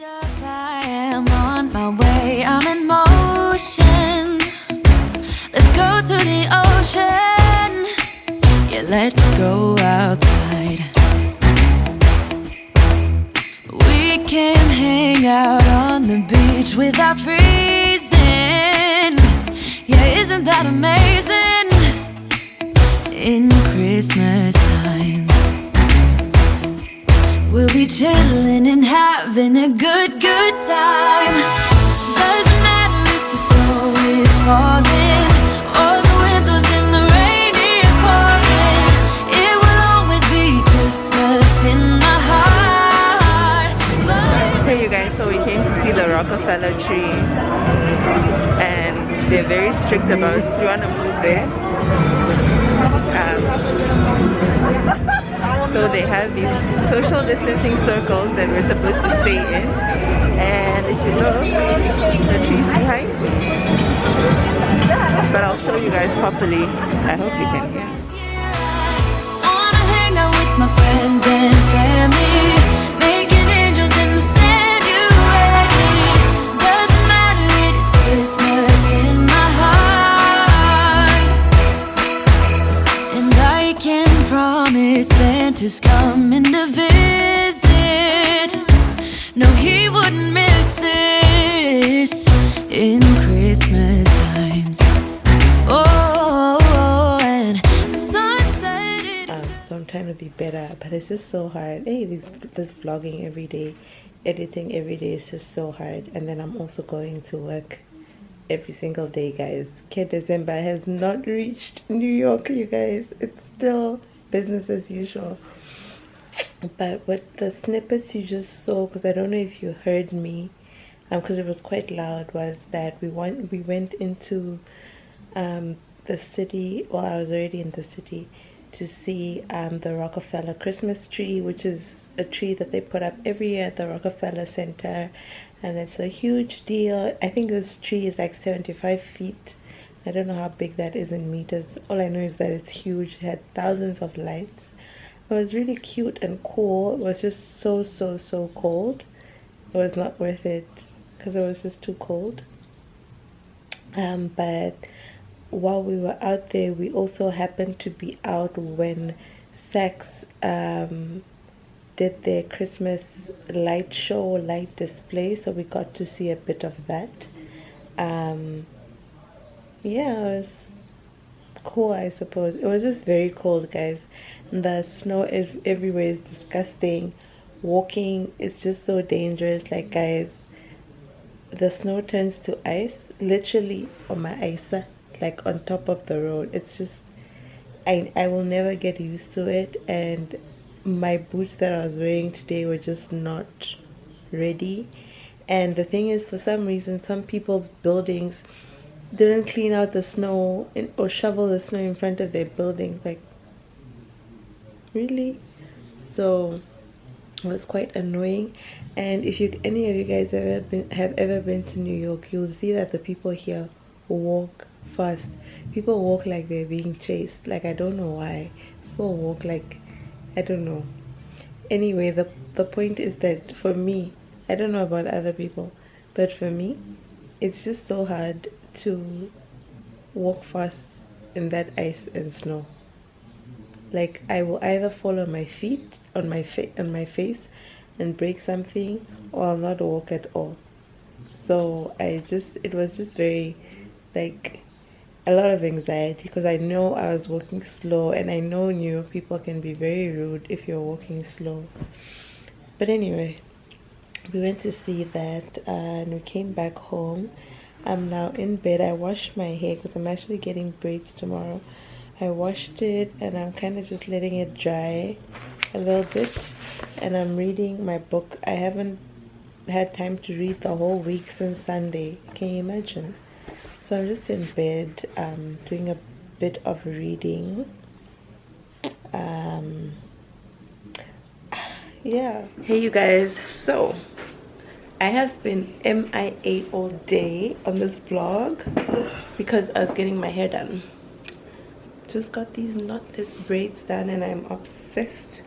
I am on my way, I'm in motion. Let's go to the ocean. Yeah, let's go outside. We can hang out on the beach without freezing. Yeah, isn't that amazing? In Christmas times, we'll be chilling and having a good time. Doesn't matter if the snow is falling or the wind blows and the rain is pouring. It will always be Christmas in my heart. Hey you guys, so we came to see the Rockefeller tree and they're very strict about you want to move there. So they have these social distancing circles that we're supposed to stay in, and if you look, the trees behind me. But I'll show you guys properly. I hope you can hear. Wanna hang out with my friends and family, making angels in the sand. You ready? Doesn't matter, it is Christmas in my heart, and I can promise Santa's coming to visit. No, he wouldn't miss this in Christmas times. Oh, and the sunset is So I'm trying to be better, but it's just so hard. Hey, this vlogging every day, editing every day is just so hard. And then I'm also going to work every single day, guys. December has not reached New York, you guys. It's still business as usual. But with the snippets you just saw, because I don't know if you heard me, because it was quite loud, was that we went into the city. Well, I was already in the city to see the Rockefeller Christmas tree, which is a tree that they put up every year at the Rockefeller Center, and it's a huge deal. I think this tree is like 75 feet. I don't know how big that is in meters. All I know is that it's huge. It had thousands of lights. It was really cute and cool. It was just so cold. It was not worth it because it was just too cold. But while we were out there, we also happened to be out when Saks did their Christmas light show, light display, so we got to see a bit of that. Yeah, it was cool, I suppose. It was just very cold, guys. The snow is everywhere, is disgusting. Walking is just so dangerous. Like, guys, the snow turns to ice literally on my ice, like on top of the road. It's just I will never get used to it, and my boots that I was wearing today were just not ready. And the thing is, for some reason, some people's buildings didn't clean out the snow or shovel the snow in front of their buildings. Like, really? So it was quite annoying. And if any of you guys have ever been to New York, you'll see that the people here walk fast. People walk like they're being chased. Like, I don't know why people walk like, I don't know. Anyway, the point is that for me, I don't know about other people, but for me, it's just so hard to walk fast in that ice and snow. Like, I will either fall on my feet, on my face and break something, or I'll not walk at all. So it was just very, like, a lot of anxiety, because I know I was walking slow, and I know New York people can be very rude if you're walking slow. But anyway, we went to see that, and we came back home. I'm now in bed. I washed my hair because I'm actually getting braids tomorrow. I washed it, and I'm kind of just letting it dry a little bit, and I'm reading my book. I haven't had time to read the whole week since Sunday. Can you imagine? So I'm just in bed, doing a bit of reading. Yeah. Hey you guys, so I have been MIA all day on this vlog because I was getting my hair done. Just got these knotless braids done, and I'm obsessed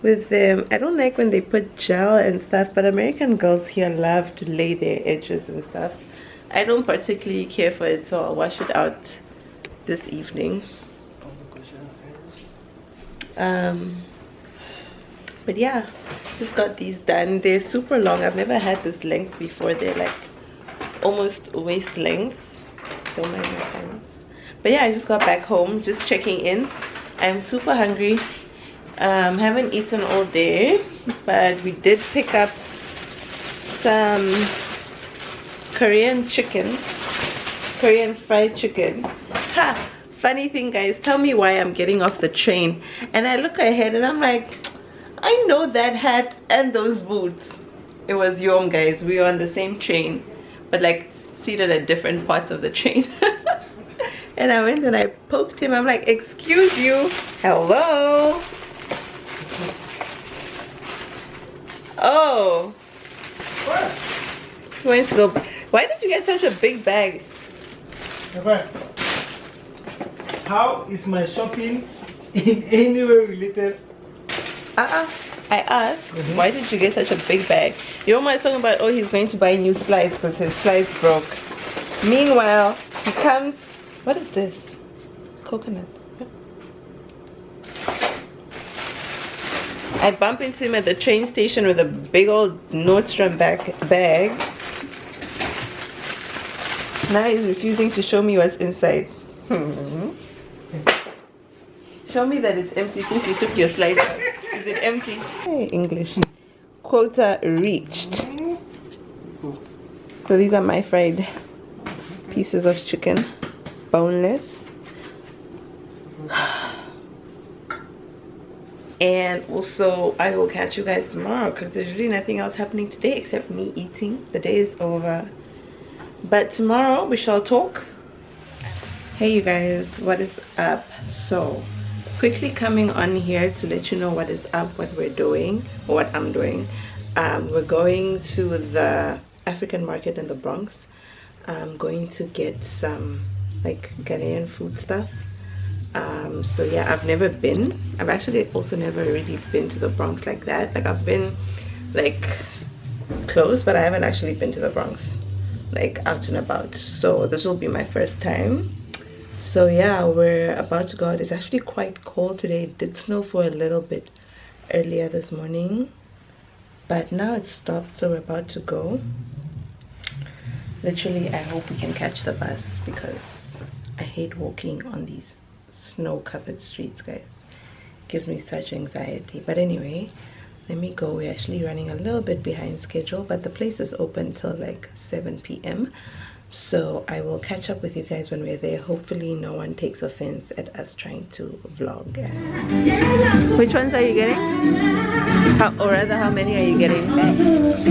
with them. I don't like when they put gel and stuff, but American girls here love to lay their edges and stuff. I don't particularly care for it, so I'll wash it out this evening. But yeah, just got these done. They're super long. I've never had this length before. They're like almost waist length. Don't mind my hands. But yeah, I just got back home, just checking in. I'm super hungry. Haven't eaten all day, but we did pick up some Korean chicken, Korean fried chicken. Ha! Funny thing, guys, tell me why I'm getting off the train. And I look ahead and I'm like, I know that hat and those boots. It was Yom, guys. We were on the same train, but like seated at different parts of the train. And I went and I poked him. I'm like, excuse you, hello. Oh, What? he wants to go. Why did you get such a big bag? How is my shopping in any way related? I asked, why did you get such a big bag? Your mom is talking about, oh, he's going to buy new slides because his slides broke. Meanwhile, he comes, what is this? Coconut. I bump into him at the train station with a big old Nordstrom bag. Now he's refusing to show me what's inside. Show me that it's empty since you took your slides out. Is it empty? Hey, English. Quota reached. So these are my fried pieces of chicken. Boneless. And also I will catch you guys tomorrow because there's really nothing else happening today except me eating. The day is over. But tomorrow we shall talk. Hey you guys, what is up? So quickly coming on here to let you know what is up, what we're doing, or what I'm doing. We're going to the African market in the Bronx. I'm going to get some like Ghanaian food stuff. So yeah, I've never been. I've actually also never really been to the Bronx like that. Like I've been like close, but I haven't actually been to the Bronx like out and about. So this will be my first time. So yeah, we're about to go out. It's actually quite cold today. It did snow for a little bit earlier this morning, but now it's stopped, so we're about to go. Literally, I hope we can catch the bus because I hate walking on these snow-covered streets, guys. It gives me such anxiety. But anyway, let me go. We're actually running a little bit behind schedule, but the place is open till like 7 p.m. So I will catch up with you guys when we're there. Hopefully no one takes offense at us trying to vlog. Which ones are you getting? Or rather, how many are you getting?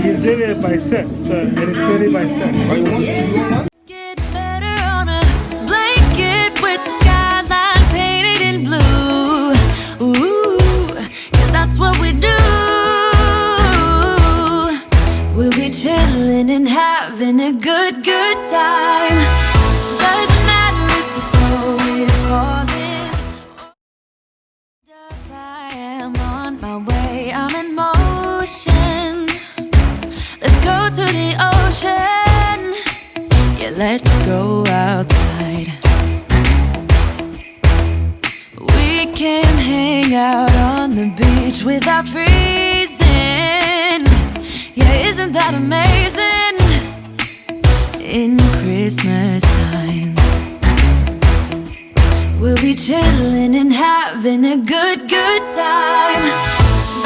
He's doing it by set, so it is 20 by set. Let's get better on a blanket with the skyline painted in blue. Ooh, yeah, that's what we do. We'll be chilling and having a good time. Doesn't matter if the snow is falling. I am on my way, I'm in motion. Let's go to the ocean. Yeah, let's go outside. We can hang out on the beach without freezing. Yeah, isn't that amazing? In Christmas times, we'll be chilling and having a good time.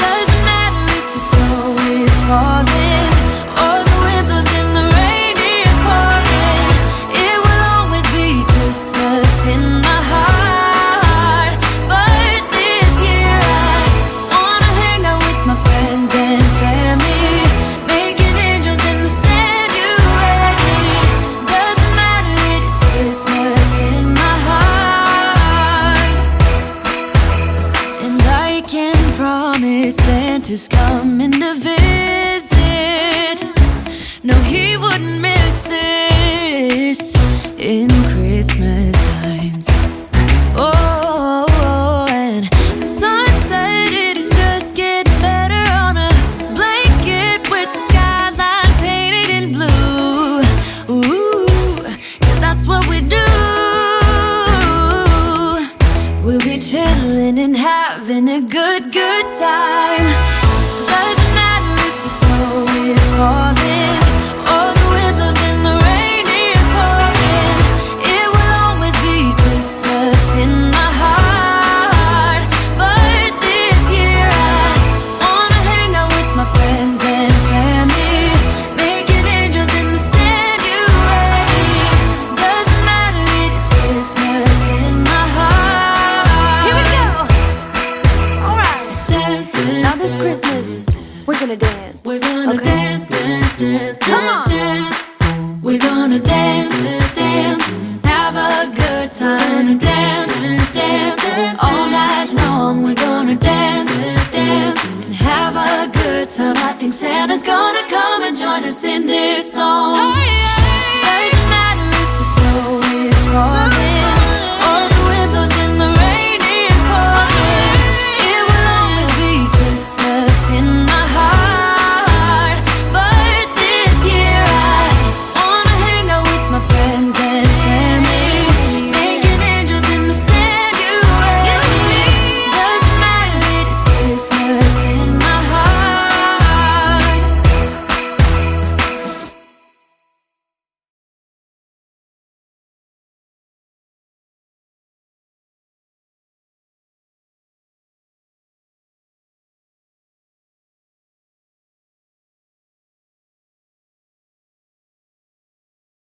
Doesn't matter if the snow is falling or the wind blows and the rain is pouring. It will always be Christmas in my heart. But this year I wanna hang out with my friends and family, making angels in the sand. You ready? Doesn't matter, it is Christmas in my heart. Come on. We're gonna dance, dance, have a good time. Dance, dance, all night long. We're gonna dance, dance, and have a good time. I think Santa's gonna come and join us in this song. Oh, yeah.